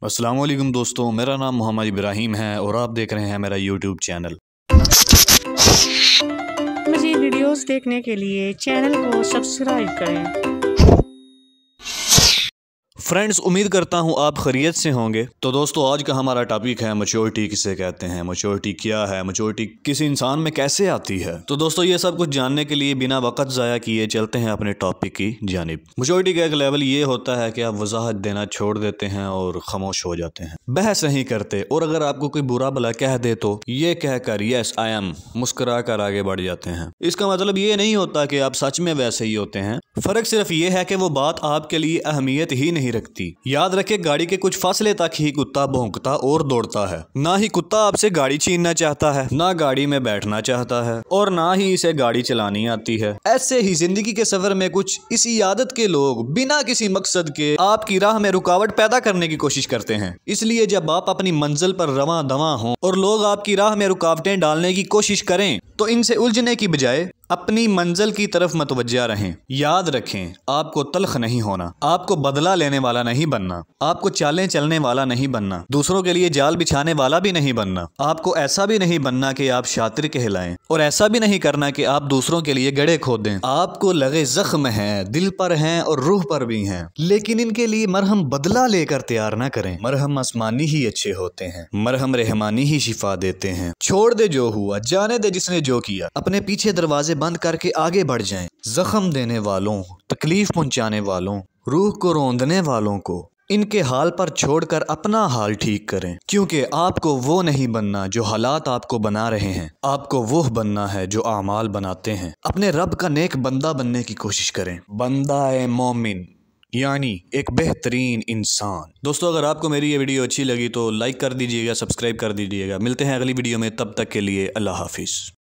अस्सलाम वालेकुम दोस्तों, मेरा नाम मोहम्मद इब्राहिम है और आप देख रहे हैं मेरा यूट्यूब चैनल। मज़ीद वीडियोस देखने के लिए चैनल को सब्सक्राइब करें। फ्रेंड्स, उम्मीद करता हूँ आप खैरियत से होंगे। तो दोस्तों, आज का हमारा टॉपिक है मैच्योरिटी किसे कहते हैं, मैच्योरिटी क्या है, मैच्योरिटी किसी इंसान में कैसे आती है। तो दोस्तों, ये सब कुछ जानने के लिए बिना वक्त ज़ाया किए चलते हैं अपने टॉपिक की जानिब। मैच्योरिटी का एक लेवल ये होता है कि आप वजाहत देना छोड़ देते हैं और खामोश हो जाते हैं, बहस नहीं करते, और अगर आपको कोई बुरा भला कह दे तो ये कहकर यस आई एम मुस्कुरा कर आगे बढ़ जाते हैं। इसका मतलब ये नहीं होता कि आप सच में वैसे ही होते हैं। फर्क सिर्फ ये है कि वो बात आपके लिए अहमियत ही नहीं रखती। याद रखे, गाड़ी के कुछ फासले तक ही कुत्ता भौंकता और दौड़ता है। ना ही कुत्ता आपसे गाड़ी छीनना चाहता है, ना गाड़ी में बैठना चाहता है, और ना ही इसे गाड़ी चलानी आती है। ऐसे ही जिंदगी के सफर में कुछ इसी आदत के लोग बिना किसी मकसद के आपकी राह में रुकावट पैदा करने की कोशिश करते हैं। इसलिए जब आप अपनी मंजिल पर रवां दवां हों और लोग आपकी राह में रुकावटें डालने की कोशिश करें तो इनसे उलझने की बजाय अपनी मंजिल की तरफ मतवज्जा रहें। याद रखें, आपको तल्ख नहीं होना, आपको बदला लेने वाला नहीं बनना, आपको चालें चलने वाला नहीं बनना, दूसरों के लिए जाल बिछाने वाला भी नहीं बनना। आपको ऐसा भी नहीं बनना कि आप शातिर कहलाएं, और ऐसा भी नहीं करना कि आप दूसरों के लिए गड्ढे खोदें। आपको लगे जख्म हैं, दिल पर हैं और रूह पर भी हैं, लेकिन इनके लिए मरहम बदला लेकर तैयार ना करें। मरहम आसमानी ही अच्छे होते हैं, मरहम रहमानी ही शिफा देते हैं। छोड़ दे जो हुआ, जाने दे जिसने जो किया, अपने पीछे दरवाजे बंद करके आगे बढ़ जाएं। जख्म देने वालों, तकलीफ पहुंचाने वालों, रूह को रौंदने वालों को इनके हाल पर छोड़कर अपना हाल ठीक करें, क्योंकि आपको वो नहीं बनना जो हालात आपको बना रहे हैं। आपको वो बनना है जो आमाल बनाते हैं। अपने रब का नेक बंदा बनने की कोशिश करें, बंदा मोमिन, यानी एक बेहतरीन इंसान। दोस्तों, अगर आपको मेरी ये वीडियो अच्छी लगी तो लाइक कर दीजिएगा, सब्सक्राइब कर दीजिएगा। मिलते हैं अगली वीडियो में, तब तक के लिए अल्लाह हाफिज़।